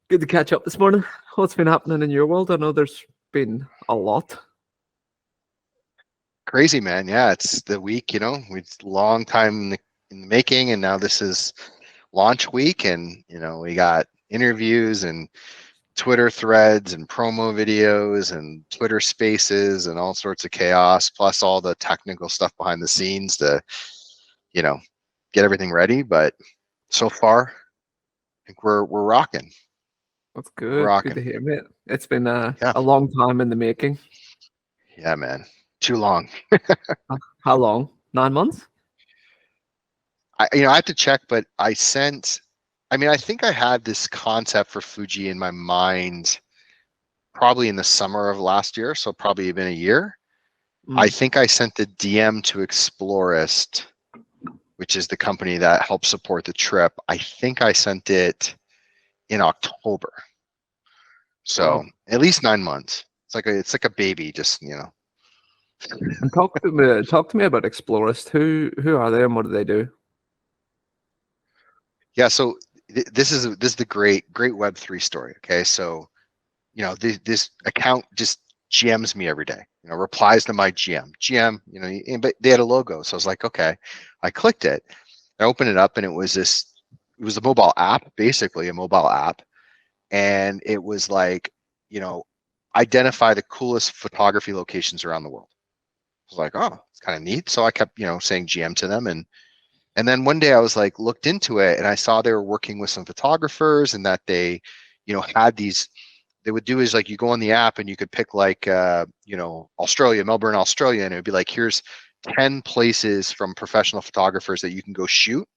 Good to catch up this morning. What's been happening in your world? I know there's been a lot. Crazy, man. Yeah, it's the week, it's a long time in the making, and now this is launch week, and we got interviews and Twitter threads and promo videos and Twitter spaces and all sorts of chaos, plus all the technical stuff behind the scenes to, you know, get everything ready. But so far, I think we're rocking. That's We're good. Good to rocking. hear, mate. It's been Yeah. a long time in the making. Yeah, man. Too long. How long? 9 months? I have to check, but I think I had this concept for Fuji in my mind probably in the summer of last year, so probably been a year. I think I sent the DM to Explorist, which is the company that helps support the trip. I think I sent it in October. So Wow. at least 9 months. It's like a baby, And talk to me about Explorist. Who are they and what do they do? Yeah, so this is the great Web3 story. Okay, so this account just GMs me every day. Replies to my GM. But they had a logo, so I was like, okay. I clicked it. I opened it up, and it was a mobile app, basically a mobile app, and it was like, identify the coolest photography locations around the world. I was like, oh, it's kind of neat. So I kept, saying GM to them, and then one day I was like, looked into it, and I saw they were working with some photographers, and that they, had these. They would do is like you go on the app and you could pick like Australia, Melbourne, Australia, and it would be like, here's 10 places from professional photographers that you can go shoot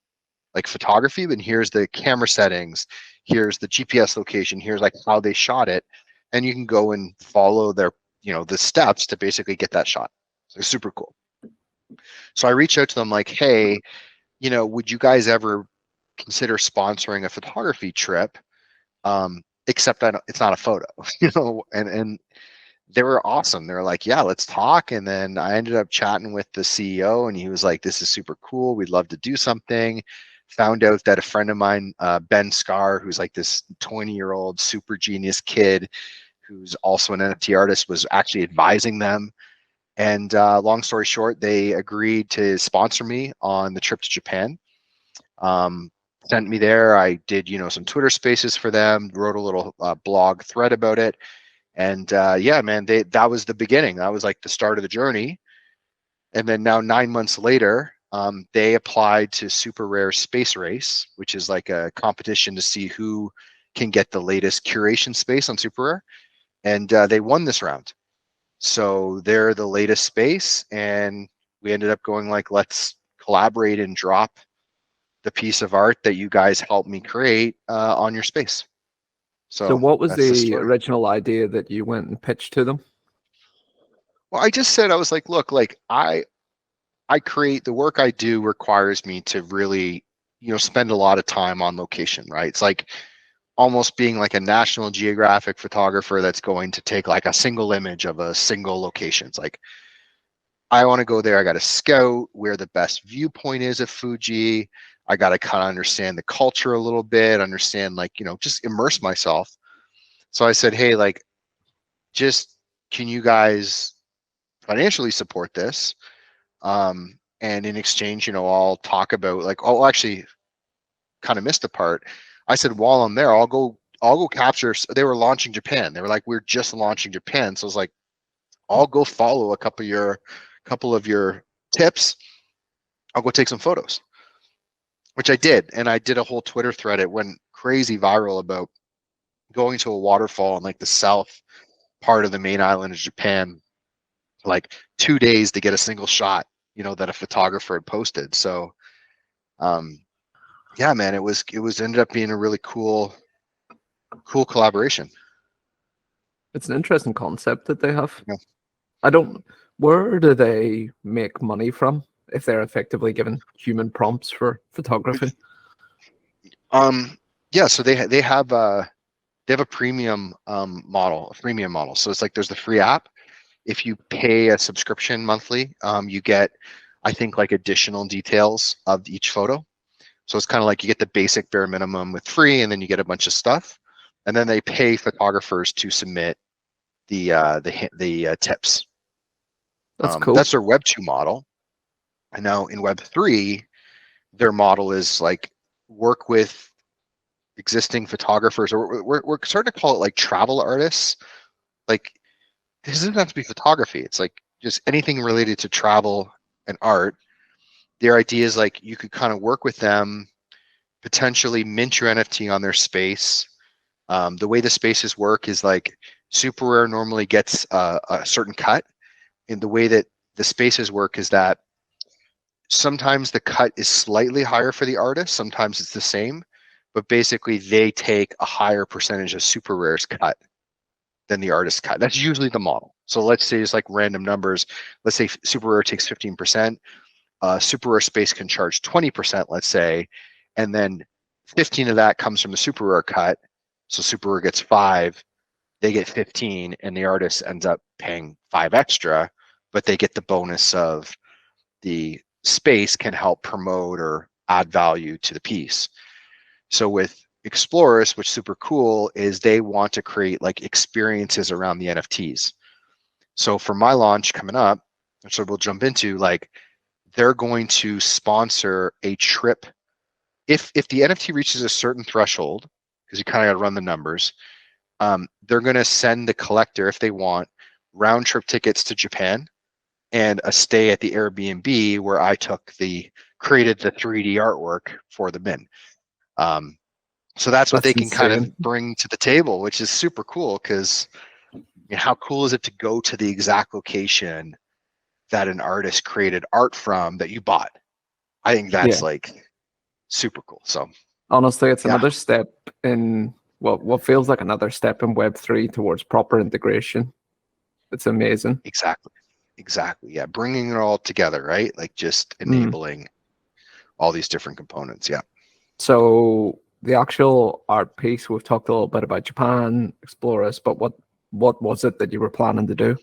like photography, and here's the camera settings, here's the GPS location, here's like how they shot it, and you can go and follow their the steps to basically get that shot. So it's super cool. So I reached out to them like, hey, would you guys ever consider sponsoring a photography trip? Except it's not a photo, and they were awesome. They were like, yeah, let's talk. And then I ended up chatting with the CEO, and he was like, this is super cool. We'd love to do something. Found out that a friend of mine, Ben Scar, who's like this 20-year-old super genius kid who's also an NFT artist, was actually advising them. And long story short, they agreed to sponsor me on the trip to Japan. Sent me there. I did, some Twitter spaces for them, wrote a little blog thread about it. And yeah, man, that was the beginning. That was like the start of the journey. And then now 9 months later, they applied to Super Rare Space Race, which is like a competition to see who can get the latest curation space on Super Rare. And they won this round. So they're the latest space. And we ended up going like, let's collaborate and drop the piece of art that you guys helped me create on your space. So So what was that's the the story. original idea that you went and pitched to them? Well, I just said, I was like, look, like I create the work I do requires me to really, spend a lot of time on location, right? It's like almost being like a National Geographic photographer that's going to take like a single image of a single location. It's like, I want to go there. I got to scout where the best viewpoint is at Fuji. I got to kind of understand the culture a little bit, understand like, just immerse myself. So I said, hey, like, just can you guys financially support this? And in exchange, I'll talk about like, oh, actually, kind of missed a part. I said, while I'm there, I'll go capture. They were launching Japan. They were like, we're just launching Japan. So I was like, I'll go follow a couple of your tips. I'll go take some photos, which I did. And I did a whole Twitter thread. It went crazy viral about going to a waterfall in like the south part of the main island of Japan, like 2 days to get a single shot, that a photographer had posted. So, yeah, man, it was ended up being a really cool collaboration. It's an interesting concept that they have. Yeah. I don't. Where do they make money from if they're effectively given human prompts for photography? Yeah, so they have a premium model, a freemium model. So it's like there's the free app. If you pay a subscription monthly, you get, I think, like additional details of each photo. So it's kind of like you get the basic bare minimum with free, and then you get a bunch of stuff. and then they pay photographers to submit the tips. That's cool. That's their Web 2 model. And now in Web 3, their model is like work with existing photographers, or we're starting to call it like travel artists. Like, this doesn't have to be photography. It's like just anything related to travel and art. Their idea is like you could kind of work with them, potentially mint your NFT on their space. The way the spaces work is like Super Rare normally gets a certain cut. And the way that the spaces work is that sometimes the cut is slightly higher for the artist, sometimes it's the same, but basically they take a higher percentage of Super Rare's cut than the artist cut. That's usually the model. So let's say it's like random numbers. Let's say Super Rare takes 15%. Super Rare space can charge 20%, let's say, and then 15 of that comes from the Super Rare cut. So Super Rare gets 5, they get 15, and the artist ends up paying 5 extra, but they get the bonus of the space can help promote or add value to the piece. So with Explorers, which is super cool, is they want to create like experiences around the NFTs. So for my launch coming up, which we'll jump into, like they're going to sponsor a trip. If the NFT reaches a certain threshold, because you kind of got to run the numbers, they're going to send the collector, if they want, round trip tickets to Japan and a stay at the Airbnb where I created the 3D artwork for the min. So that's what That's they can kind insane. of bring to the table, which is super cool, because how cool is it to go to the exact location that an artist created art from that you bought? I think that's Yeah. like super cool. So Honestly, it's yeah, another step in what feels like another step in Web3 towards proper integration. It's amazing. exactly. Yeah, bringing it all together, right? Like just Mm. enabling all these different components. Yeah. So the actual art piece, we've talked a little bit about Japan, Explorers, but what was it that you were planning to do?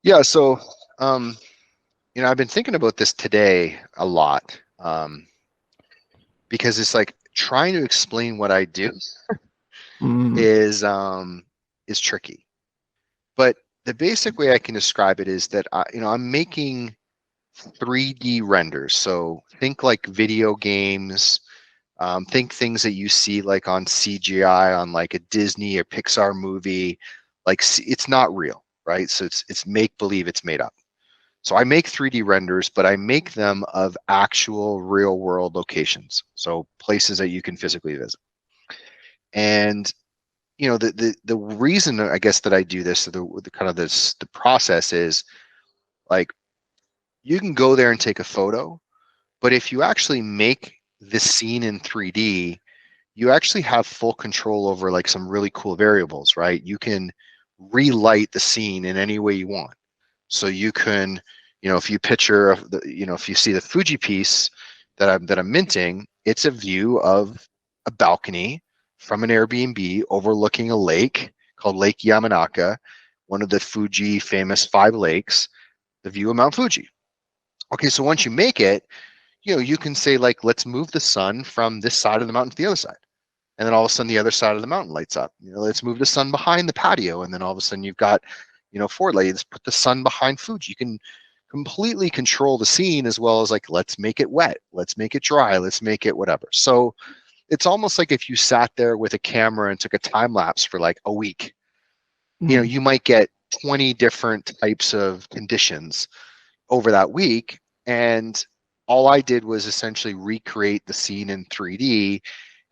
Yeah. So, I've been thinking about this today a lot, because it's like trying to explain what I do Mm. is tricky. But the basic way I can describe it is that I'm making 3D renders. So think like video games, think things that you see like on CGI on like a Disney or Pixar movie. Like it's not real, right? So it's make believe, it's made up. So I make 3D renders, but I make them of actual real world locations. So places that you can physically visit. And the reason I guess that I do this, the kind of the process is like you can go there and take a photo, but if you actually make this scene in 3D, you actually have full control over like some really cool variables, right? You can relight the scene in any way you want. So you can, if you picture if you see the Fuji piece that I'm minting, it's a view of a balcony from an Airbnb overlooking a lake called Lake Yamanaka, one of the Fuji famous 5 lakes, the view of Mount Fuji. Okay, so once you make it, you can say like, let's move the sun from this side of the mountain to the other side. And then all of a sudden the other side of the mountain lights up. Let's move the sun behind the patio. And then all of a sudden you've got, 4 lights, put the sun behind Fuji. You can completely control the scene, as well as like, let's make it wet. Let's make it dry. Let's make it whatever. So it's almost like if you sat there with a camera and took a time lapse for like a week, Mm. you might get 20 different types of conditions over that week. And all I did was essentially recreate the scene in 3D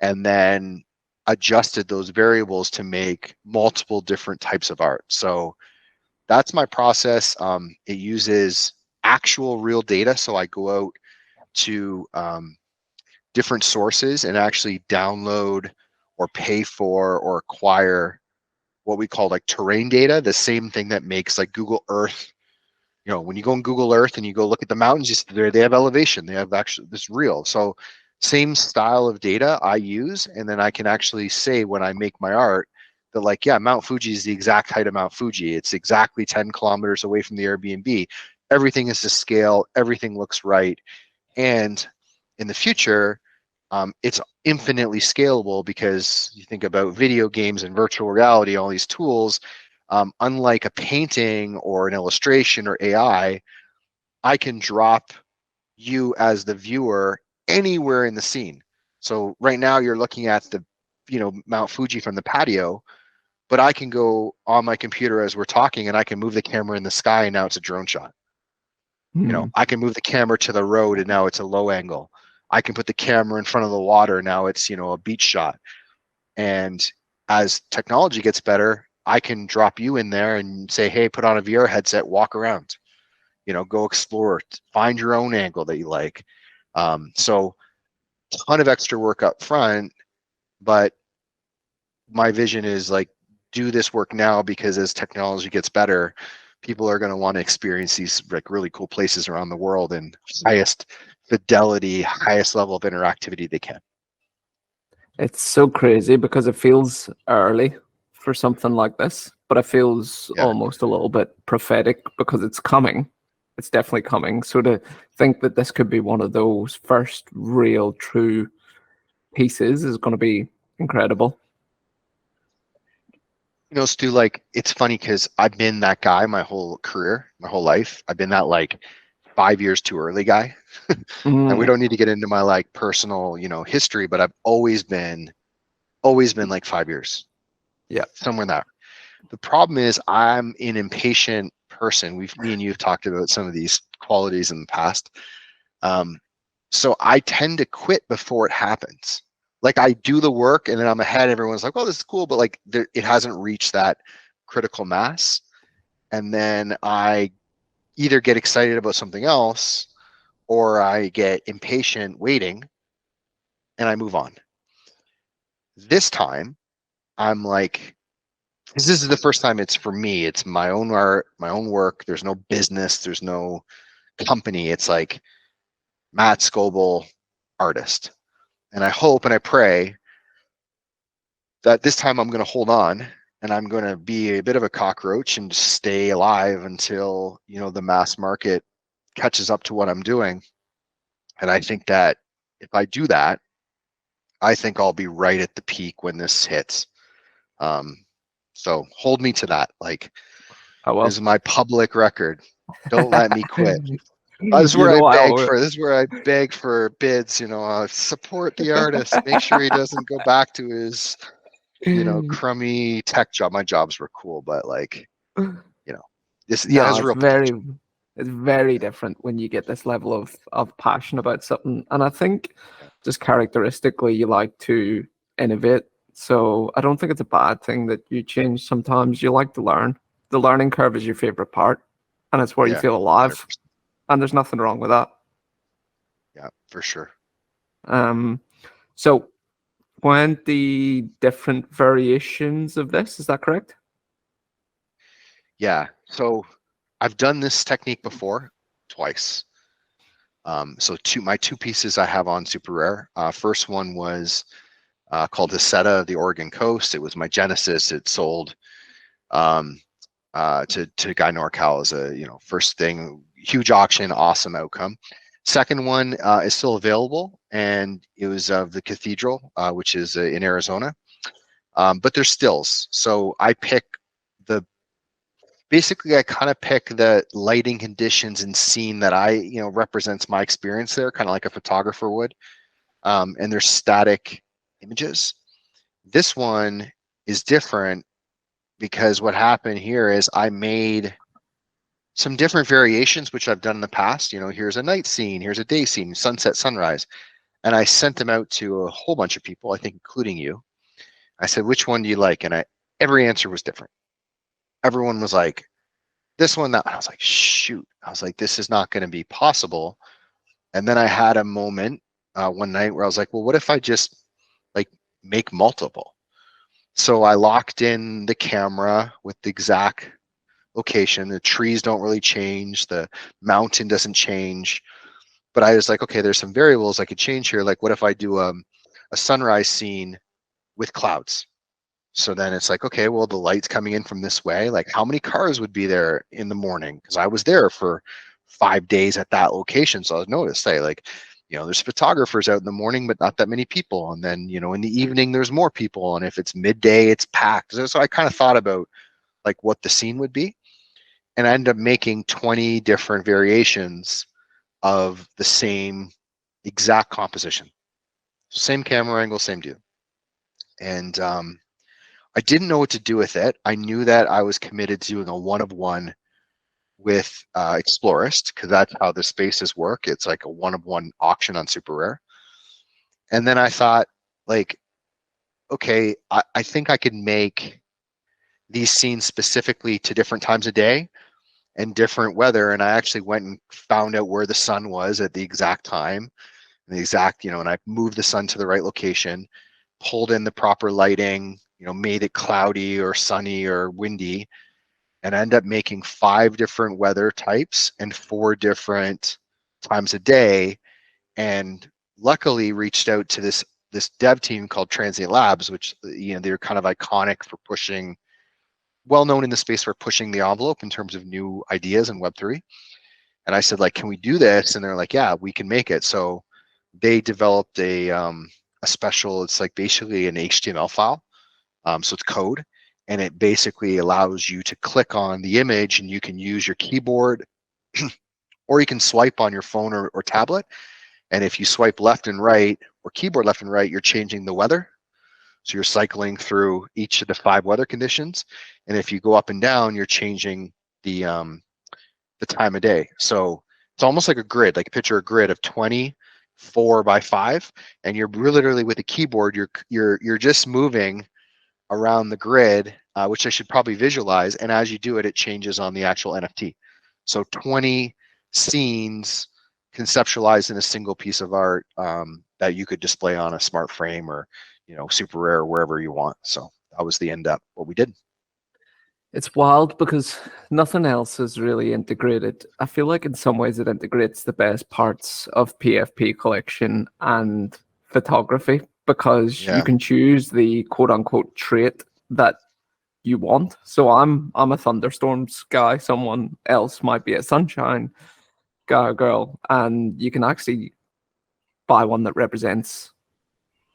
and then adjusted those variables to make multiple different types of art. So that's my process. It uses actual real data. So I go out to different sources and actually download or pay for or acquire what we call like terrain data, the same thing that makes like Google Earth. When you go on Google Earth and you go look at the mountains, they have elevation. They have actually this real. So same style of data I use, and then I can actually say when I make my art that like, yeah, Mount Fuji is the exact height of Mount Fuji. It's exactly 10 kilometers away from the Airbnb. Everything is to scale. Everything looks right. And in the future, It's infinitely scalable because you think about video games and virtual reality, all these tools, unlike a painting or an illustration or AI, I can drop you as the viewer anywhere in the scene. So right now you're looking at the, Mount Fuji from the patio, but I can go on my computer as we're talking and I can move the camera in the sky and now it's a drone shot. Hmm. I can move the camera to the road and now it's a low angle. I can put the camera in front of the water. Now it's, a beach shot. And as technology gets better, I can drop you in there and say, hey, put on a VR headset, walk around, go explore, find your own angle that you like. So ton of extra work up front, but my vision is like, do this work now, because as technology gets better, people are going to want to experience these like really cool places around the world and highest fidelity, highest level of interactivity they can. It's so crazy because it feels early for something like this, but it feels Yeah. almost a little bit prophetic because it's coming. It's definitely coming. So to think that this could be one of those first real true pieces is going to be incredible. Stu, like, it's funny because I've been that guy my whole career, my whole life. I've been that like 5 years too early guy. And we Mm, don't need to get into my like personal, history, but I've always been like 5 years, yeah. somewhere in that. The problem is I'm an impatient person. Me and you have talked about some of these qualities in the past. So I tend to quit before it happens. Like, I do the work and then I'm ahead. Everyone's like, "Oh, this is cool," but like it hasn't reached that critical mass. And then I either get excited about something else or I get impatient waiting and I move on. This time I'm like, because this is the first time it's for me. It's my own art, my own work. There's no business. There's no company. It's like Matt Scobel, artist. And I hope and I pray that this time I'm going to hold on and I'm going to be a bit of a cockroach and just stay alive until, the mass market catches up to what I'm doing. And I think that if I do that, I think I'll be right at the peak when this hits. So hold me to that. Like, Oh this well. is my public record. Don't let me quit. You know, This is where I beg for bids, support the artist, make sure he doesn't go back to his, crummy tech job. My jobs were cool, but like, this no, has real potential. it's very Yeah. different when you get this level of passion about something. And I think Yeah. just characteristically you like to innovate. So I don't think it's a bad thing that you change sometimes. You like to learn. The learning curve is your favorite part, and it's where you Yeah. feel 100%. alive. And there's nothing wrong with that. Yeah, for sure. Um, so 20 different variations of this, is that correct? Yeah. So I've done this technique before, twice. So my two pieces I have on super rare. First one was called Heseta of the Oregon Coast. It was my Genesis. It sold um, to Guy Norcal as a first thing, huge auction, awesome outcome. Second one is still available, and it was of the Cathedral, which is in Arizona. But there's stills, so I pick the basically I kind of pick the lighting conditions and scene that represents my experience there, kind of like a photographer would. And there's static images. This one is different because what happened here is I made some different variations, which I've done in the past. Here's a night scene, here's a day scene, sunset, sunrise. And I sent them out to a whole bunch of people, I think, including you. I said, which one do you like? And every answer was different. Everyone was like, this one, that. I was like, shoot. I was like, this is not going to be possible. And then I had a moment one night where I was like, well, what if I just like make multiple? So I locked in the camera with the exact location. The trees don't really change. The mountain doesn't change. But I was like, okay, there's some variables I could change here. Like, what if I do a sunrise scene with clouds? So then it's like, okay, well, the light's coming in from this way. Like, how many cars would be there in the morning? Because I was there for 5 days at that location. So I noticed, hey, like, there's photographers out in the morning, but not that many people. And then, in the evening, there's more people. And if it's midday, it's packed. So I kind of thought about like what the scene would be. And I ended up making 20 different variations of the same exact composition. Same camera angle, same dude. And I didn't know what to do with it. I knew that I was committed to doing a one-of-one with Explorist, because that's how the spaces work. It's like a one-of-one auction on Super Rare. And then I thought, like, okay, I think I could make these scenes specifically to different times of day and different weather. And I actually went and found out where the sun was at the exact time, and the exact, and I moved the sun to the right location, pulled in the proper lighting, made it cloudy or sunny or windy, and I ended up making 5 different weather types and 4 different times a day. And luckily reached out to this dev team called Transient Labs, which, they're kind of iconic for pushing, well known in the space for pushing the envelope in terms of new ideas in Web3. And I said, like, can we do this? And they're like, yeah, we can make it. So they developed a special, it's like basically an HTML file. So it's code, and it basically allows you to click on the image, and you can use your keyboard or you can swipe on your phone or tablet. And if you swipe left and right or keyboard left and right, you're changing the weather. So you're cycling through each of the 5 weather conditions. And if you go up and down, you're changing the time of day. So it's almost like a grid, like picture a grid of 20 4x5, and you're literally with a keyboard, you're just moving around the grid, which I should probably visualize. And as you do it, it changes on the actual NFT. So 20 scenes conceptualized in a single piece of art that you could display on a smart frame or, Super Rare or wherever you want. So that was the end up what we did. It's wild because nothing else is really integrated. I feel like in some ways it integrates the best parts of PFP collection and photography, because you can choose the quote unquote trait that you want. So I'm a thunderstorms guy. Someone else might be a sunshine guy or girl, and you can actually buy one that represents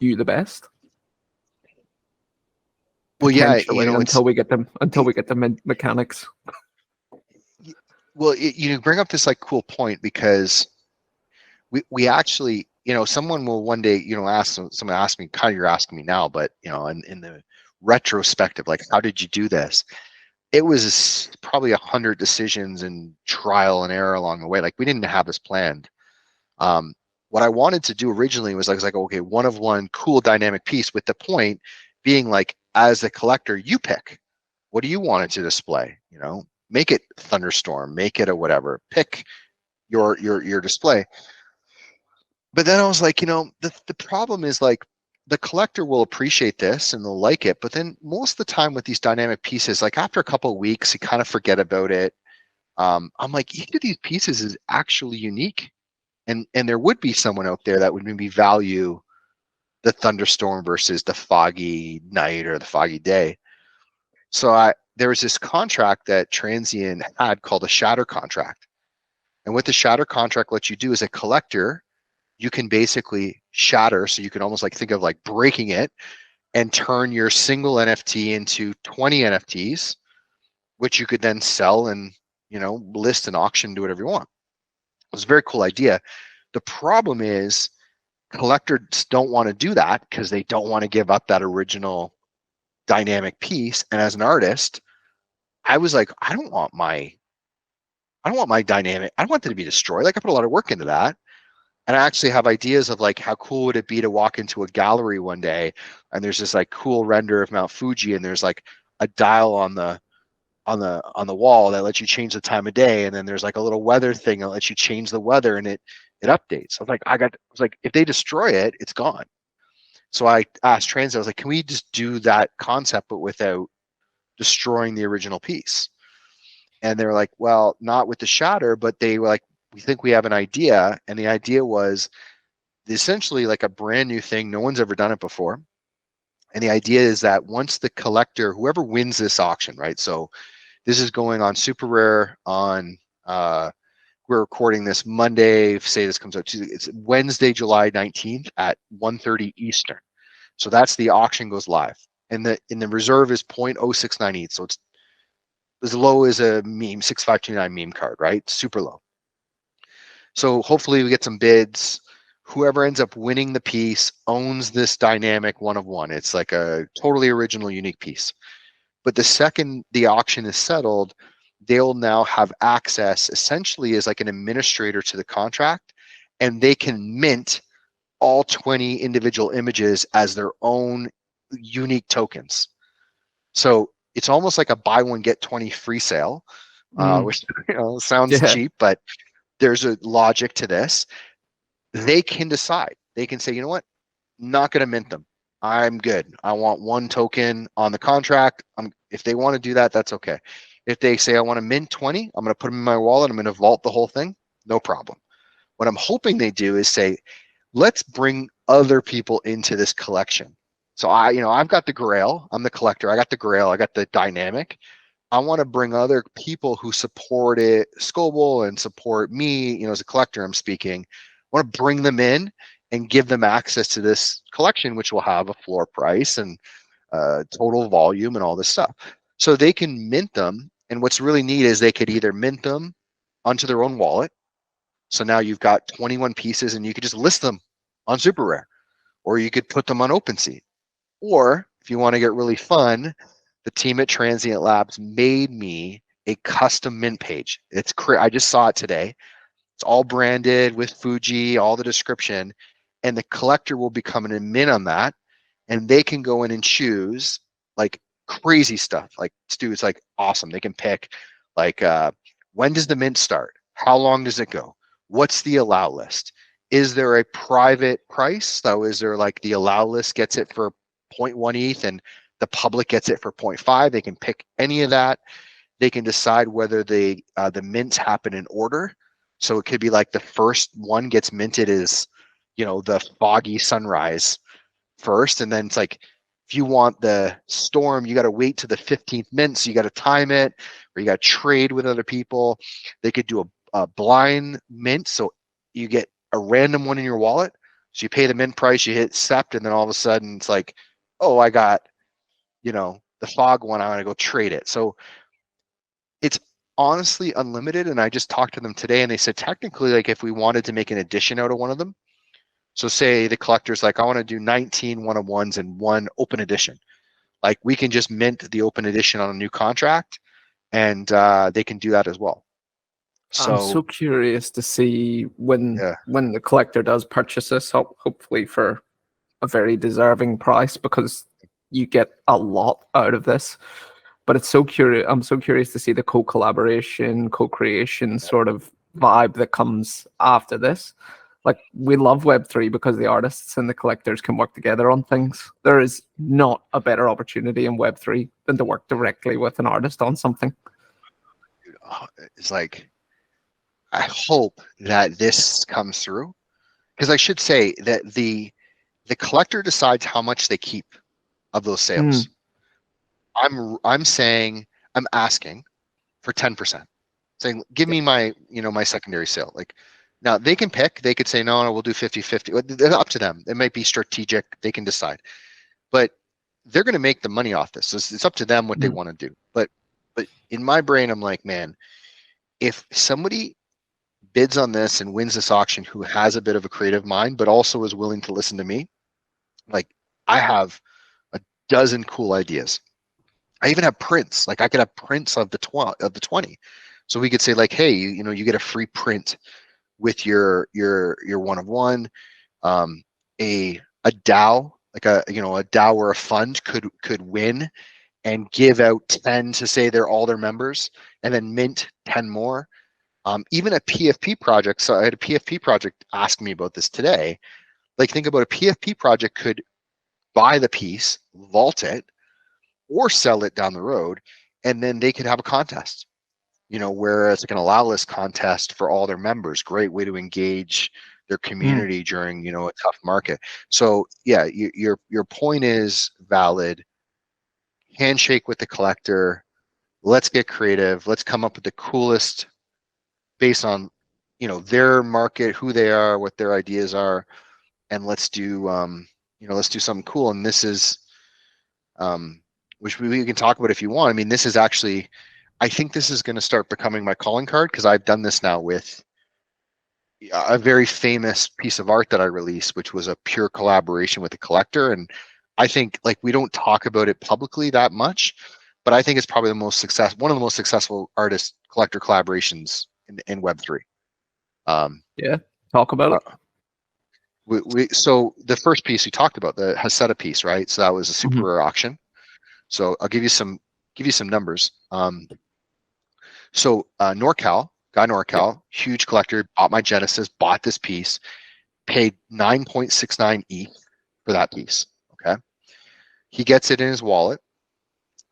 you the best. Well, yeah, until we get the mechanics. Well, you bring up this like cool point, because we actually, someone will one day, someone ask me, kind of you're asking me now, but in the retrospective, like, how did you do this? It was probably 100 decisions and trial and error along the way. Like, we didn't have this planned. What I wanted to do originally was like, okay, one-of-one cool dynamic piece, with the point being like, as a collector, you pick, what do you want it to display? Make it thunderstorm, make it a whatever, pick your display. But then I was like, the problem is, like, the collector will appreciate this and they'll like it, but then most of the time with these dynamic pieces, like after a couple of weeks, you kind of forget about it. I'm like, each of these pieces is actually unique, and there would be someone out there that would maybe value the thunderstorm versus the foggy night or the foggy day. So there was this contract that Transient had called a shatter contract, and what the shatter contract lets you do as a collector, you can basically shatter. So you can almost like think of like breaking it and turn your single NFT into 20 NFTs, which you could then sell and, list and auction, do whatever you want. It was a very cool idea. The problem is collectors don't want to do that because they don't want to give up that original dynamic piece. And as an artist, I was like, I don't want my dynamic, I don't want it to be destroyed. Like, I put a lot of work into that. And I actually have ideas of like, how cool would it be to walk into a gallery one day and there's this like cool render of Mount Fuji, and there's like a dial on the wall that lets you change the time of day, and then there's like a little weather thing that lets you change the weather, and it updates. I was like, if they destroy it, it's gone. So I asked Transit, I was like, can we just do that concept but without destroying the original piece? And they were like, well, not with the shatter, but they were like, we think we have an idea. And the idea was essentially like a brand new thing. No one's ever done it before. And the idea is that once the collector, whoever wins this auction, right? So this is going on Super Rare, on we're recording this Monday, say this comes out Tuesday, it's Wednesday, July 19th at 1:30 Eastern. So that's the auction goes live. And the reserve is 0.0698. So it's as low as a meme, 6529 meme card, right? Super low. So hopefully we get some bids. Whoever ends up winning the piece owns this dynamic one of one. It's like a totally original, unique piece. But the second the auction is settled, they'll now have access essentially as like an administrator to the contract, and they can mint all 20 individual images as their own unique tokens. So it's almost like a buy one, get 20 free sale, which sounds Yeah. cheap, but there's a logic to this. They can decide. They can say, you know what, not going to mint them. I'm good. I want one token on the contract. If they want to do that, that's okay. If they say I want to mint 20, I'm going to put them in my wallet. I'm going to vault the whole thing. No problem. What I'm hoping they do is say, let's bring other people into this collection. So I've got the Grail. I'm the collector. I got the Grail. I got the dynamic. I want to bring other people who support it, Scobel, and support me, as a collector, I'm speaking. I want to bring them in and give them access to this collection, which will have a floor price and total volume and all this stuff. So they can mint them. And what's really neat is they could either mint them onto their own wallet. So now you've got 21 pieces and you could just list them on Super Rare, or you could put them on OpenSea. Or if you want to get really fun, the team at Transient Labs made me a custom mint page. I just saw it today. It's all branded with Fuji, all the description, and the collector will become an admin on that, and they can go in and choose like crazy stuff. Like Stu, it's like awesome. They can pick like when does the mint start? How long does it go? What's the allow list? Is there a private price? So is there like the allow list gets it for 0.1 ETH and the public gets it for 0.5? They can pick any of that. They can decide whether the mints happen in order. So it could be like the first one gets minted as, the foggy sunrise first. And then it's like, if you want the storm, you got to wait to the 15th mint. So you got to time it, or you got to trade with other people. They could do a blind mint. So you get a random one in your wallet. So you pay the mint price, you hit accept, and then all of a sudden it's like, oh, I got, the fog one. I want to go trade it. So it's honestly unlimited. And I just talked to them today and they said, technically, like if we wanted to make an addition out of one of them, so say the collector's like, I want to do 19 one-of-ones and one open edition. Like we can just mint the open edition on a new contract, and they can do that as well. I'm so So curious to see when yeah, the collector does purchase this, hopefully for a very deserving price, because you get a lot out of this. But it's so curious. I'm so curious to see the co-collaboration, co-creation sort of vibe that comes after this. Like we love Web3 because the artists and the collectors can work together on things. There is not a better opportunity in Web3 than to work directly with an artist on something. it's like, I hope that this comes through, because I should say that the collector decides how much they keep of those sales. I'm saying, I'm asking for 10%, saying give me my my secondary sale. Like now they can pick, they could say no, we'll do 50-50. It's up to them. It might be strategic, they can decide, but they're going to make the money off this. So it's up to them what they want to do. But in my brain I'm like, man, if somebody bids on this and wins this auction who has a bit of a creative mind but also is willing to listen to me, like I have a dozen cool ideas. I even have prints. Like I could have prints of the 20. So we could say like, hey, you get a free print with your one of one. A DAO, like a DAO or a fund could win and give out 10 to say they're all their members, and then mint 10 more. Even a PFP project. So I had a PFP project ask me about this today. Like think about a PFP project could buy the piece, vault it, or sell it down the road, and then they could have a contest. Where it's like an allow list contest for all their members. Great way to engage their community during a tough market. So yeah, your point is valid. Handshake with the collector. Let's get creative. Let's come up with the coolest based on their market, who they are, what their ideas are, and let's do let's do something cool. And this is which we can talk about if you want. I mean, this is actually, I think this is going to start becoming my calling card, because I've done this now with a very famous piece of art that I released, which was a pure collaboration with a collector. And I think, like, we don't talk about it publicly that much, but I think it's probably one of the most successful artist collector collaborations in Web3. Yeah, talk about it. So the first piece we talked about, the Haseta piece, right? So that was a super Mhm. rare auction. So I'll give you some numbers. So NorCal, huge collector, bought my Genesis, bought this piece, paid 9.69 ETH for that piece. Okay. He gets it in his wallet.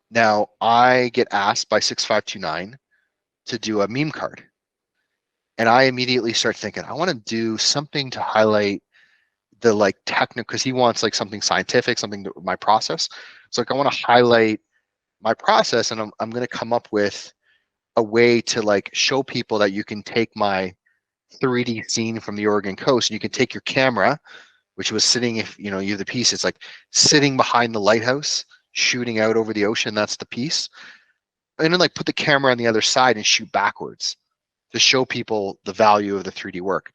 Now I get asked by 6529 to do a meme card. And I immediately start thinking, I want to do something to highlight the like technical, because he wants like something scientific, something to my process. So like I want to highlight my process, and I'm going to come up with a way to like show people that you can take my 3D scene from the Oregon coast, and you can take your camera, which was sitting, if you have the piece, it's like sitting behind the lighthouse, shooting out over the ocean. That's the piece. And then like put the camera on the other side and shoot backwards to show people the value of the 3D work.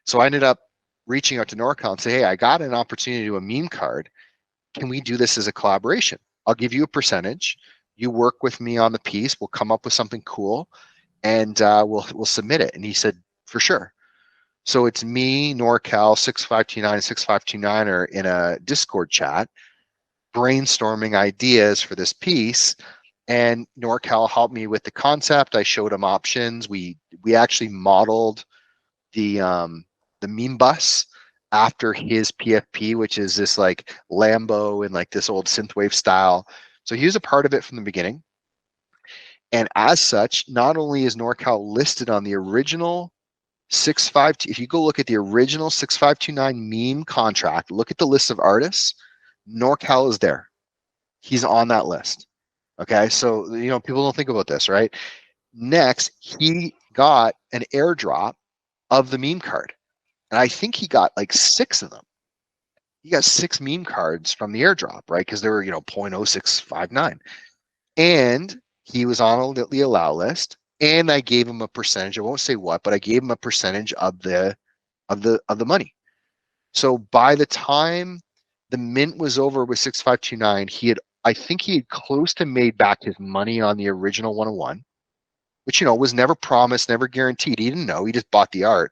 So I ended up reaching out to NorCal and say, hey, I got an opportunity to do a meme card. Can we do this as a collaboration? I'll give you a percentage. You work with me on the piece. We'll come up with something cool, and we'll submit it. And he said, for sure. So it's me, NorCal, 6529 are in a Discord chat, brainstorming ideas for this piece. And NorCal helped me with the concept. I showed him options. We actually modeled the meme bus after his PFP, which is this like Lambo and like this old synthwave style. So he was a part of it from the beginning. And as such, not only is NorCal listed on the original 65, if you go look at the original 6529 meme contract, look at the list of artists, NorCal is there. He's on that list. Okay, so people don't think about this, right? Next, he got an airdrop of the meme card, and I think he got like 6 of them. He got 6 meme cards from the airdrop, right? Because they were 0.0659, and he was on the allow list. And I gave him a percentage. I won't say what, but I gave him a percentage of the money. So by the time the mint was over with 6529, I think he had close to made back his money on the original 101, which was never promised, never guaranteed. He didn't know. He just bought the art.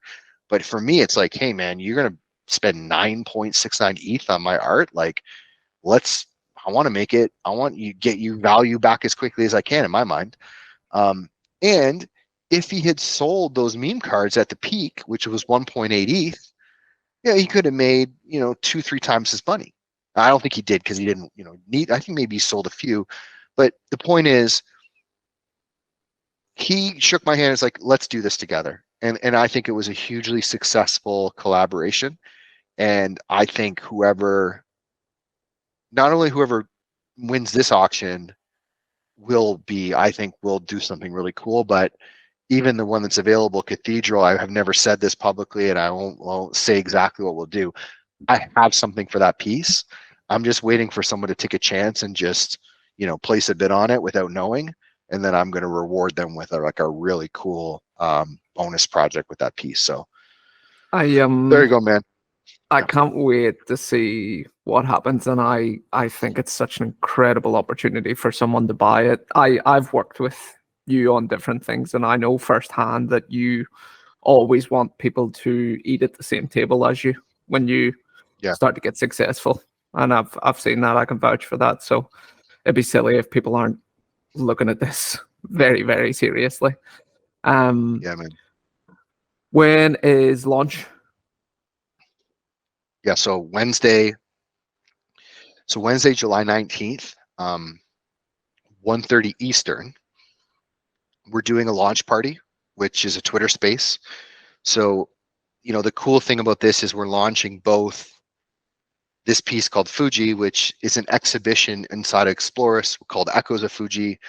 But for me, it's like, hey man, you're gonna spend 9.69 ETH on my art. Like, I want to make it. I want you get you value back as quickly as I can in my mind. And if he had sold those meme cards at the peak, which was 1.8 ETH, he could have made 2-3 times his money. I don't think he did, because he didn't need. I think maybe he sold a few, but the point is, he shook my hand. It's like, let's do this together. And I think it was a hugely successful collaboration. And I think not only whoever wins this auction will do something really cool, but even the one that's available, Cathedral, I have never said this publicly, and I won't say exactly what we'll do. I have something for that piece. I'm just waiting for someone to take a chance and just, place a bid on it without knowing. And then I'm going to reward them with a really cool bonus project with that piece. So I there you go, man. I Yeah. can't wait to see what happens, and I think it's such an incredible opportunity for someone to buy it. I've worked with you on different things, and I know firsthand that you always want people to eat at the same table as you when you Yeah. start to get successful. And I've seen that. I can vouch for that. So it'd be silly if people aren't looking at this very, very seriously. Yeah, man. When is launch? Yeah. So Wednesday, July 19th, 1:30 Eastern, we're doing a launch party, which is a Twitter space. So, the cool thing about this is we're launching both this piece called Fuji, which is an exhibition inside of Explorus called Echoes of Fuji.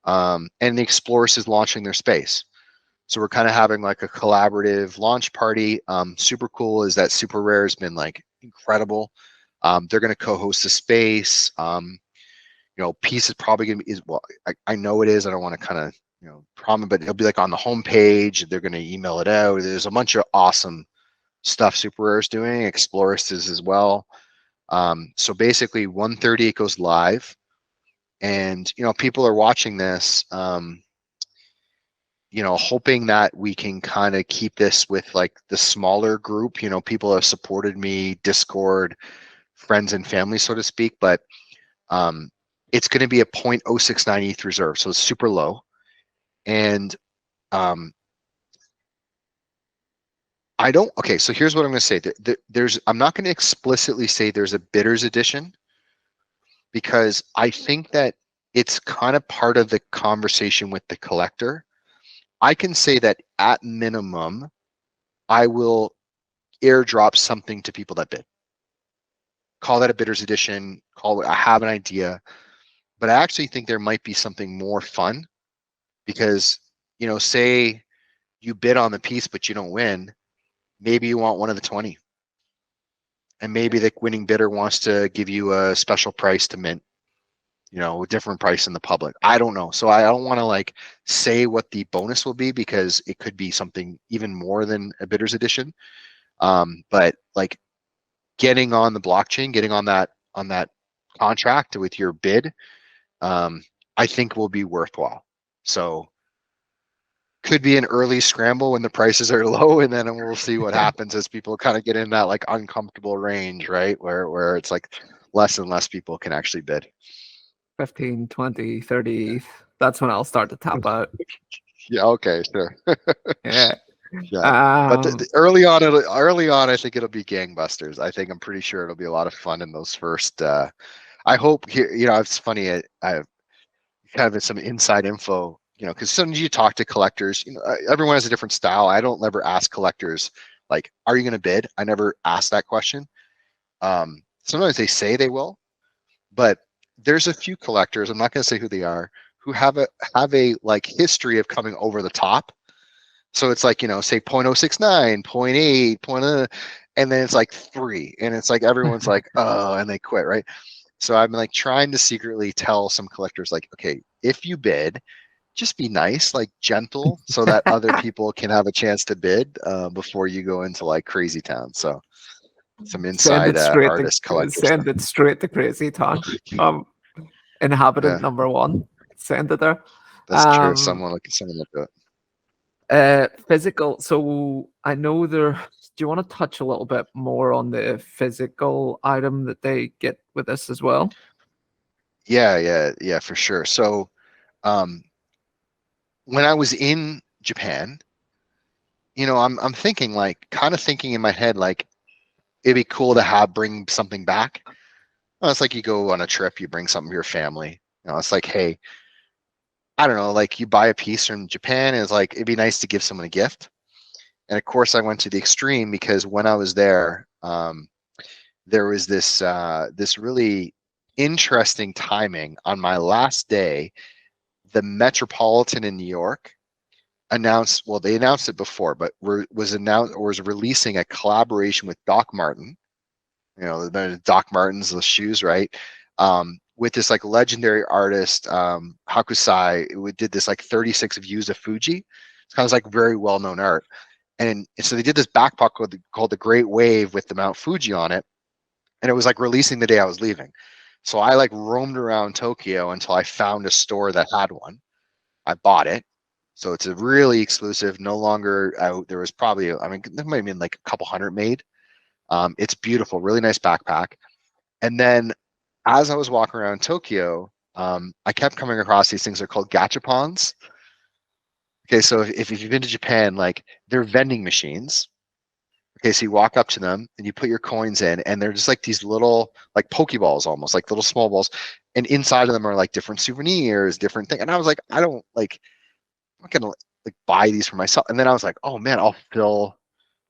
And the Explorus is launching their space. So we're kind of having like a collaborative launch party. Super cool is that Super Rare has been like incredible. They're going to co-host the space. You know, piece is probably going to be, well, I know it is. I don't want to kind of, you know, promise, but it'll be like on the homepage. They're going to email it out. There's a bunch of awesome stuff Super Rare is doing. Explorist is as well. So basically 1:30 it goes live, and you know, people are watching this, you know, hoping that we can kind of keep this with like the smaller group. You know, people have supported me, Discord, friends and family, so to speak, but it's going to be a 0.069 ETH reserve, so it's super low. And I don't, okay, so here's what I'm going to say. I'm not going to explicitly say there's a bidders edition, because I think that it's kind of part of the conversation with the collector. I can say that at minimum, I will airdrop something to people that bid. Call that a bidders edition, call it, I have an idea, but I actually think there might be something more fun, because, you know, say you bid on the piece, but you don't win, maybe you want one of the 20. And maybe the winning bidder wants to give you a special price to mint, you know, a different price in the public. I don't know. So I don't want to like say what the bonus will be, because it could be something even more than a bidders edition. But like getting on the blockchain, getting on that contract with your bid, I think will be worthwhile. So could be an early scramble when the prices are low, and then we'll see what happens as people kind of get in that like uncomfortable range, right? Where it's like less and less people can actually bid. 15, 20, 30. That's when I'll start to tap out. Yeah, okay, sure. Yeah. Yeah. But early on, I think it'll be gangbusters. I think I'm pretty sure it'll be a lot of fun in those first. I hope here, you know, it's funny. I've kind of some inside info, you know, because sometimes you talk to collectors, you know, everyone has a different style. I don't ever ask collectors like, "Are you going to bid?" I never ask that question. Sometimes they say they will, but there's a few collectors, I'm not going to say who they are, who have a like history of coming over the top. So it's like, you know, say 0.069, 0.8, and then it's like 3, and it's like everyone's like, oh, and they quit, right? So I'm like trying to secretly tell some collectors, like, okay, if you bid, just be nice, like gentle, so that other people can have a chance to bid before you go into like crazy town. So some inside artist collector stuff. Send it straight to Crazy Town. Inhabitant number 1. Send it there. That's true. Someone will do it. Physical. So I know there. Do you want to touch a little bit more on the physical item that they get with this as well? Yeah, for sure. So when I was in Japan, you know, I'm thinking like, kind of thinking in my head like, it'd be cool to bring something back. Well, it's like you go on a trip, you bring something to your family. You know, it's like, hey, I don't know, like you buy a piece from Japan, and it's like it'd be nice to give someone a gift. And of course, I went to the extreme, because when I was there, there was this really interesting timing. On my last day, the Metropolitan in New York announced, well, they announced it before, but was releasing a collaboration with Doc Martin. You know, the Doc Martens, the shoes, right? With this like legendary artist, Hakusai, who did this like 36 views of Fuji. It's kind of like very well-known art. And so they did this backpack called the Great Wave with the Mount Fuji on it. And it was like releasing the day I was leaving. So I like roamed around Tokyo until I found a store that had one. I bought it. So it's a really exclusive, no longer out. There was probably, I mean, there might have been like a couple hundred made. It's beautiful, really nice backpack. And then as I was walking around Tokyo, I kept coming across these things. They're called gachapons. Okay, so if you've been to Japan, like they're vending machines. Okay, so you walk up to them and you put your coins in, and they're just like these little like Pokeballs, almost like little small balls. And inside of them are like different souvenirs, different things. And I was like, I don't like, I'm not gonna like buy these for myself. And then I was like, oh man, I'll fill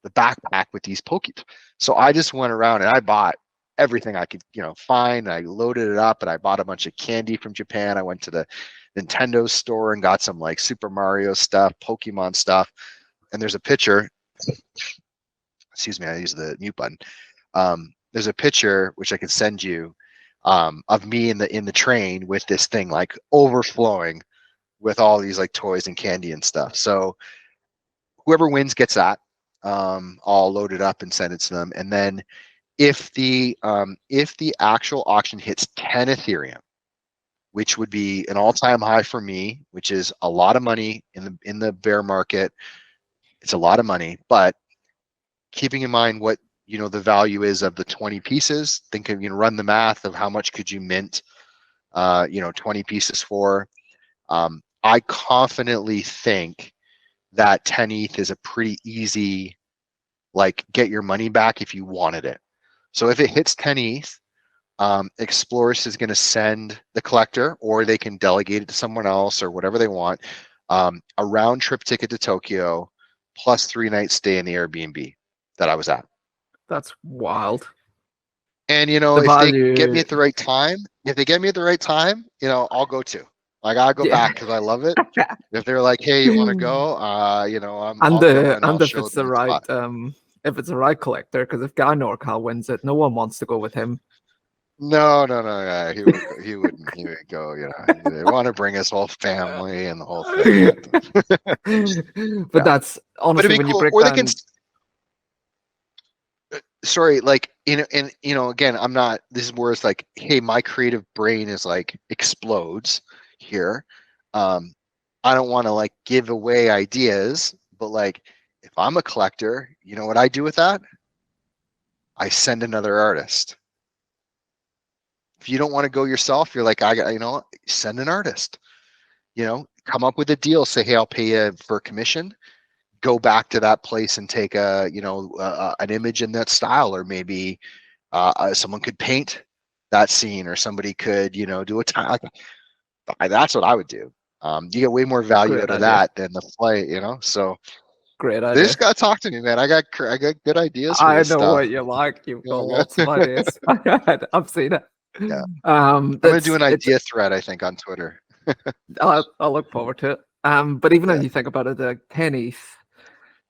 the backpack with these Pokeballs. So I just went around and I bought everything I could, you know, find. I loaded it up, and I bought a bunch of candy from Japan. I went to the Nintendo store and got some like Super Mario stuff, Pokemon stuff. And there's a picture. Excuse me, I use the mute button. There's a picture which I can send you of me in the train with this thing like overflowing with all these like toys and candy and stuff. So whoever wins gets that all loaded up and send it to them. And then if the actual auction hits 10 Ethereum, which would be an all-time high for me, which is a lot of money in the bear market. It's a lot of money, but keeping in mind what the value is of the 20 pieces, think of run the math of how much could you mint 20 pieces for. I confidently think that 10 ETH is a pretty easy like get your money back if you wanted it. So if it hits 10 ETH, Explorers is going to send the collector, or they can delegate it to someone else or whatever they want, a round trip ticket to Tokyo plus 3 nights stay in the Airbnb that I was at. That's wild. And The if they get me value, at the right time, I'll go too. Like I go yeah. back because I love it. If they're like, "Hey, you want to go?" I'll And go and I'll if show it's the them the right spot. if it's the right collector, because if Guy Norcal wins it, no one wants to go with him. No, yeah, he wouldn't. He would go. They want to bring his whole family and the whole thing. But Yeah, that's but it'd honestly be when you cool. break Or they can. down. Sorry, like and again, I'm not. This is where it's like, hey, my creative brain is like explodes here. I don't want to like give away ideas, but like if I'm a collector, you know what I do with that? I send another artist. If you don't want to go yourself, you're like, I got, send an artist. Come up with a deal. Say, hey, I'll pay you for a commission. Go back to that place and take an image in that style, or maybe someone could paint that scene, or somebody could do a time. That's what I would do. You get way more value Great out of idea. that than the play, so Great they just idea. gotta talk to me, man. I got good ideas for I this know stuff. what you like. You've got Yeah. lots of ideas. I've seen it. Yeah. I'm gonna do That's an it's. idea thread, I think, on Twitter. I'll look forward to it. But even Yeah. when you think about it, the 10 ETH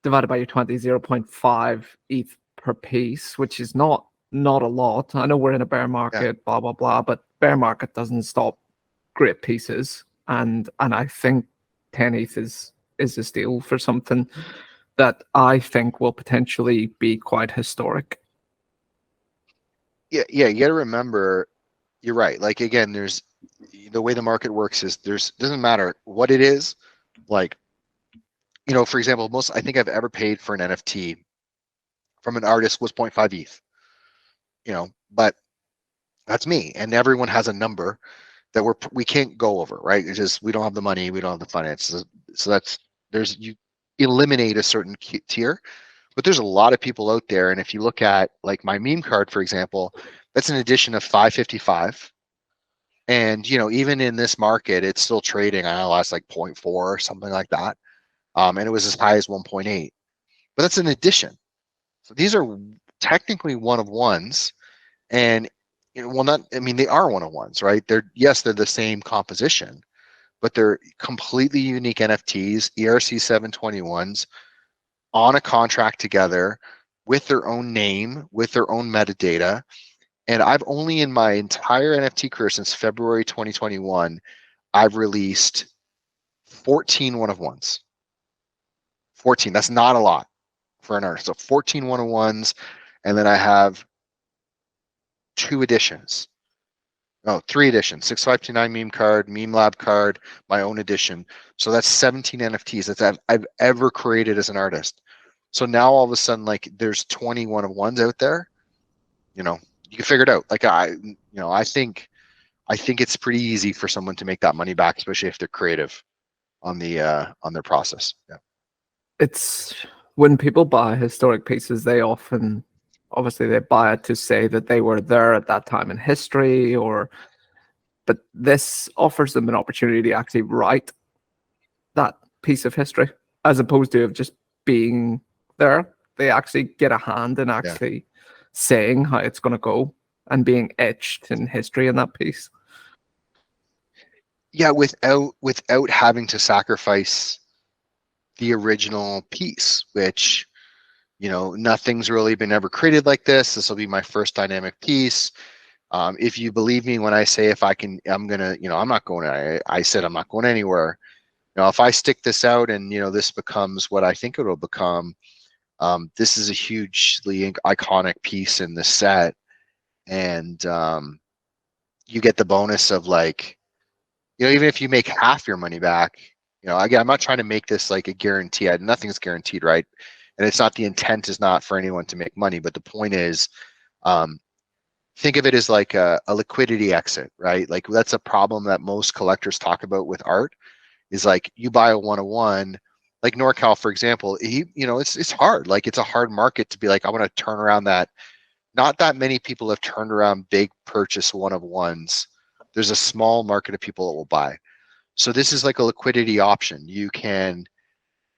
divided by your 20, 0.5 ETH per piece, which is not a lot. I know we're in a bear Yeah. market, blah blah blah, but bear market doesn't stop great pieces, and I think 10 ETH is a steal for something that I think will potentially be quite historic. Yeah. You got to remember, you're right. Like again, there's the way the market works is doesn't matter what it is. Like, for example, most I think I've ever paid for an NFT from an artist was 0.5 ETH. But that's me, and everyone has a number that we can't go over, right? It's just we don't have the money, we don't have the finances, so you eliminate a certain tier. But there's a lot of people out there, and if you look at like my meme card, for example, that's an edition of 555, and even in this market, it's still trading. I know last like 0.4 or something like that, and it was as high as 1.8. But that's an edition, so these are technically one of ones, and well, not. I mean, they are one of ones, right? They're the same composition, but they're completely unique NFTs, ERC 721s on a contract together with their own name, with their own metadata. And I've only in my entire NFT career since February 2021, I've released 14 one of ones. 14. That's not a lot for an artist. So 14 one of ones. And then I have 2 editions. No, 3 editions. 6529 meme card, meme lab card, my own edition. So that's 17 NFTs that I've ever created as an artist. So now all of a sudden, like there's 20 one of ones out there. You can figure it out. Like I think it's pretty easy for someone to make that money back, especially if they're creative on their process. Yeah. It's when people buy historic pieces, they often obviously they buy it to say that they were there at that time in history, but this offers them an opportunity to actually write that piece of history as opposed to just being there. They actually get a hand in Yeah. actually saying how it's going to go and being etched in history in that piece. yeah, without having to sacrifice the original piece, which, you know, nothing's really been ever created like this. This will be my first dynamic piece. If you believe me when I say if I can, I'm gonna, you know, I'm not going. I said I'm not going anywhere. You know, if I stick this out and, you know, this becomes what I think it'll become, this is a hugely iconic piece in the set, and you get the bonus of, like, you know, even if you make half your money back, you know, again, I'm not trying to make this like a guarantee. Nothing's guaranteed, right? And it's not, the intent is not for anyone to make money, but the point is, um, think of it as like a liquidity exit, right? Like, that's a problem that most collectors talk about with art, is like, you buy a 101, like NorCal, for example, you know, it's hard. Like, it's a hard market to be like, I want to turn around that. Not that many people have turned around big purchase one of ones. There's a small market of people that will buy. So this is like a liquidity option. You can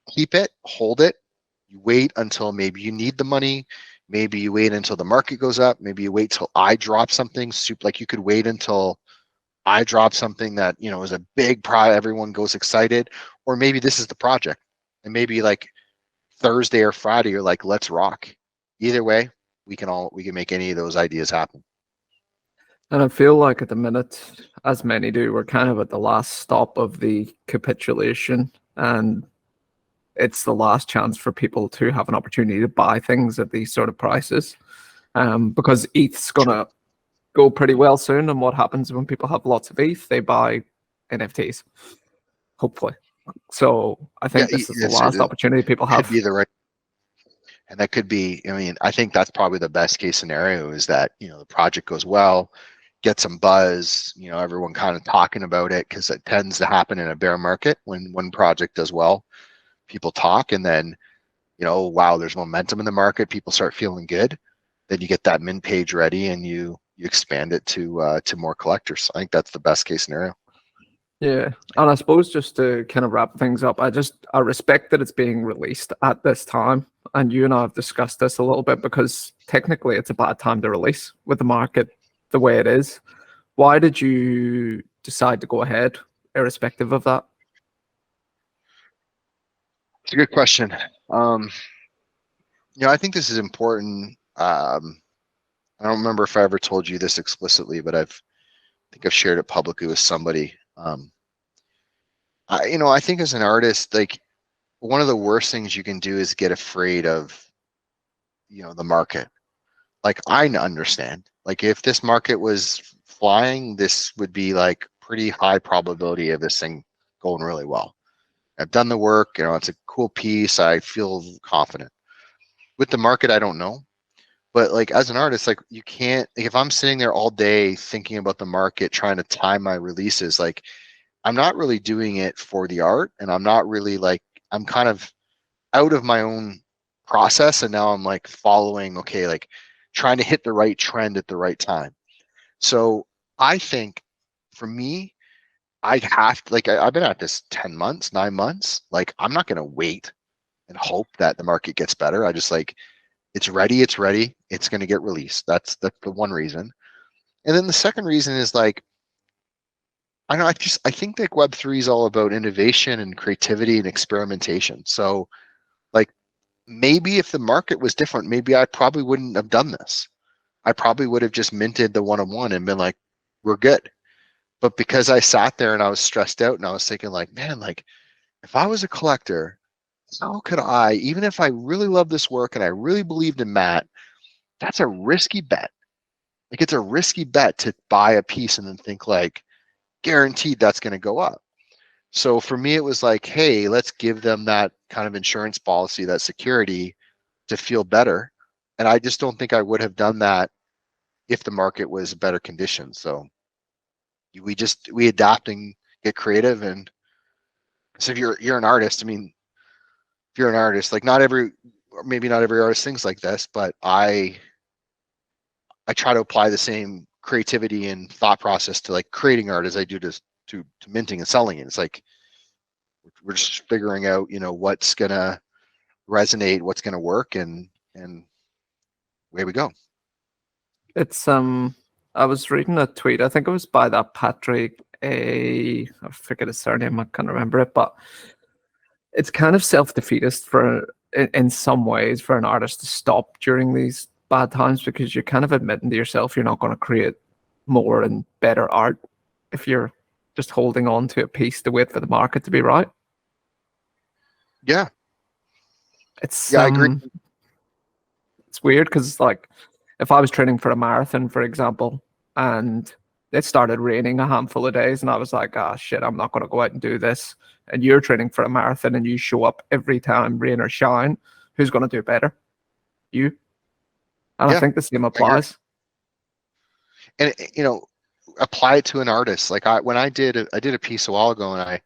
keep it, hold it, you wait until maybe you need the money. Maybe you wait until the market goes up. Maybe you wait till I drop something. Like, you could wait until I drop something that, you know, is a big prize, everyone goes excited. Or maybe this is the project. And maybe like Thursday or Friday, you're like, let's rock. Either way, we can make any of those ideas happen. And I feel like at the minute, as many do, we're kind of at the last stop of the capitulation, and it's the last chance for people to have an opportunity to buy things at these sort of prices. Because ETH's gonna go pretty well soon, and what happens when people have lots of ETH? They buy NFTs, hopefully. So I Yeah, think this is the last it opportunity people could have. be the right, and that could be, I mean, I think that's probably the best case scenario, is that, you know, the project goes well, get some buzz, you know, everyone kind of talking about it, because it tends to happen in a bear market. When one project does well, people talk, and then, you know, wow, there's momentum in the market, people start feeling good, then you get that min page ready, and you expand it to more collectors. I think that's the best case scenario. Yeah, and I suppose just to kind of wrap things up, I respect that it's being released at this time, and you and I have discussed this a little bit because technically it's a bad time to release with the market the way it is. Why did you decide to go ahead, irrespective of that? It's a good question. um you know, I think this is important. I don't remember if I ever told you this explicitly, but I think I've shared it publicly with somebody. You know, I think as an artist, like, one of the worst things you can do is get afraid of, you know, the market. Like, I understand, like, if this market was flying, this would be like pretty high probability of this thing going really well. I've done the work, you know, it's a cool piece. I feel confident. With the market, I don't know. But like, as an artist, like, you can't, like, if I'm sitting there all day thinking about the market, trying to time my releases, like, I'm not really doing it for the art, and I'm not really, like, I'm kind of out of my own process, and now I'm like following, okay, like, trying to hit the right trend at the right time. So I think, for me, I have to, like, I've been at this 10 months, 9 months. Like, I'm not going to wait and hope that the market gets better. I just, like, it's ready, it's going to get released. That's the one reason. And then the second reason is, like, I know, I think that Web3 is all about innovation and creativity and experimentation. So, like, maybe if the market was different, maybe I probably wouldn't have done this. I probably would have just minted the one-on-one and been like, we're good. But because I sat there and I was stressed out, and I was thinking, like, man, like, if I was a collector, how could I, even if I really love this work and I really believed in Matt, that's a risky bet. Like, it's a risky bet to buy a piece and then think, like, guaranteed that's going to go up. So for me, it was like, hey, let's give them that kind of insurance policy, that security, to feel better. And I just don't think I would have done that if the market was better conditions. So we adapt and get creative. And so if you're an artist, I mean, if you're an artist, like, not every, or maybe not every artist thinks like this, but I try to apply the same creativity and thought process to, like, creating art as I do to minting and selling it. It's like, we're just figuring out, you know, what's gonna resonate, what's gonna work, and away we go. It's I was reading a tweet. I think it was by that Patrick I forget his surname, I can't remember it, but it's kind of self-defeatist in some ways for an artist to stop during these bad times, because you're kind of admitting to yourself you're not going to create more and better art if you're just holding on to a piece to wait for the market to be right. Yeah. It's I agree. It's weird because, like, if I was training for a marathon, for example, and it started raining a handful of days, and I was like, "Ah, shit, I'm not going to go out and do this." And you're training for a marathon, and you show up every time, rain or shine. Who's going to do better? You. And I think the same applies. And apply it to an artist. Like when I did a piece a while ago, and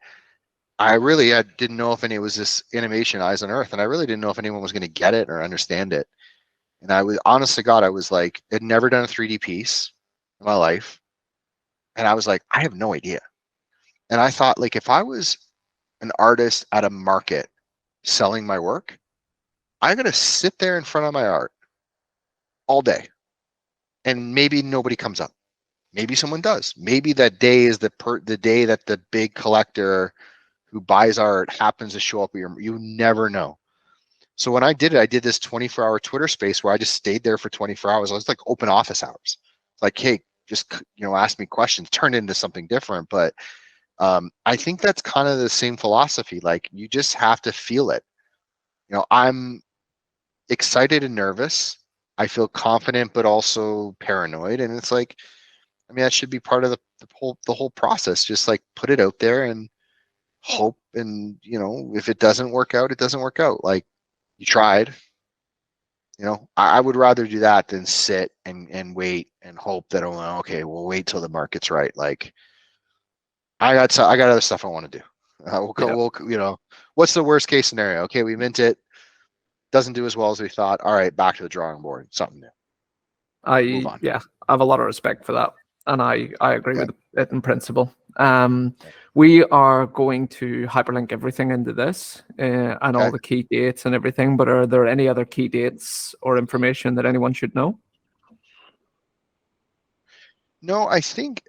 I really didn't know if it was this animation Eyes on Earth, and I really didn't know if anyone was going to get it or understand it. And I was, honest to God, I was like, I'd never done a 3D piece in my life, and I was like, I have no idea. And I thought, like, if I was an artist at a market selling my work, I'm gonna sit there in front of my art all day, and maybe nobody comes up. Maybe someone does. Maybe that day is the day that the big collector who buys art happens to show up. You never know. So when I did it, I did this 24-hour Twitter space where I just stayed there for 24 hours. I was like open office hours. Like, hey, just ask me questions. Turned into something different, but I think that's kind of the same philosophy. Like, you just have to feel it. I'm excited and nervous. I feel confident, but also paranoid, and it's like, I mean, that should be part of the whole process. Just like put it out there and hope, and if it doesn't work out, it doesn't work out. Like, you tried. I would rather do that than sit and wait and hope that, oh, okay, we'll wait till the market's right. Like, I got other stuff I want to do. What's the worst case scenario? Okay, we mint it, doesn't do as well as we thought. All right, back to the drawing board, something new. Move on. I have a lot of respect for that, and I agree with it in principle. We are going to hyperlink everything into this and all the key dates and everything, but are there any other key dates or information that anyone should know? No, I think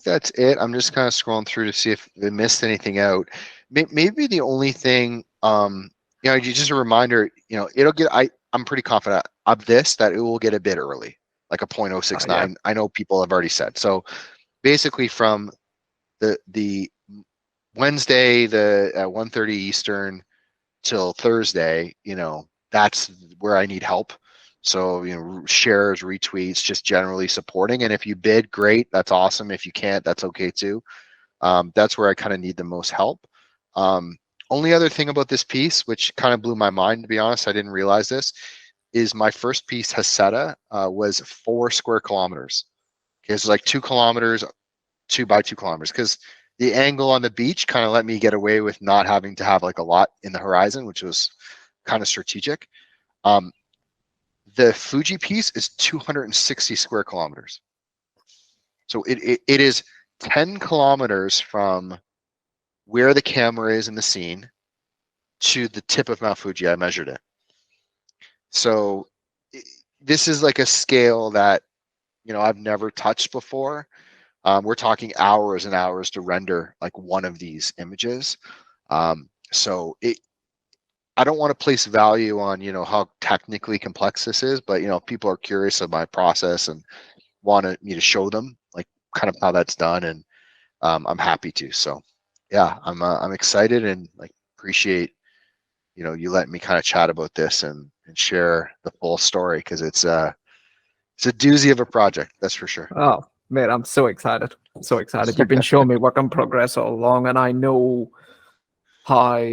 that's it. I'm just kind of scrolling through to see if I missed anything out. Maybe the only thing, just a reminder, it'll get, I'm pretty confident of this, that it will get a bit early, like a 0.069. I know people have already said. So basically from the Wednesday, the 1:30 Eastern till Thursday, that's where I need help. So, shares, retweets, just generally supporting. And if you bid, great, that's awesome. If you can't, that's okay too. That's where I kind of need the most help. Only other thing about this piece, which kind of blew my mind, to be honest, I didn't realize this, is my first piece, Haseta, was 4 square kilometers. Okay, it's like 2 kilometers, 2 by 2 kilometers, because the angle on the beach kind of let me get away with not having to have like a lot in the horizon, which was kind of strategic. The Fuji piece is 260 square kilometers. So it is 10 kilometers from where the camera is in the scene to the tip of Mount Fuji. I measured it. So this is like a scale that, I've never touched before. We're talking hours and hours to render like one of these images. So I don't want to place value on, how technically complex this is, but, people are curious of my process and wanted me to show them like kind of how that's done. And I'm happy to. So yeah, I'm excited and like appreciate, you letting me kind of chat about this and share the full story, because it's a doozy of a project, that's for sure. Oh, man, I'm so excited. So excited. You've been showing me work in progress all along, and I know how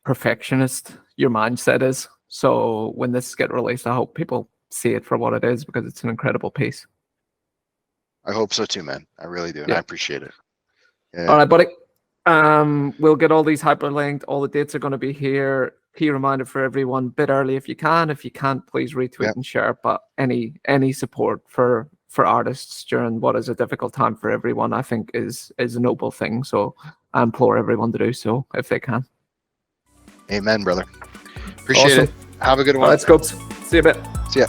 perfectionist your mindset is. So when this gets released, I hope people see it for what it is, because it's an incredible piece. I hope so too, man. I really do. And I appreciate it. Yeah. All right, buddy. We'll get all these hyperlinked. All the dates are going to be here. Key reminder for everyone: bit early if you can. If you can't, please retweet and share. But any support for artists during what is a difficult time for everyone, I think is a noble thing. So I implore everyone to do so if they can. Amen, brother. Appreciate it. Have a good one. All right, Scopes. See you a bit. See ya.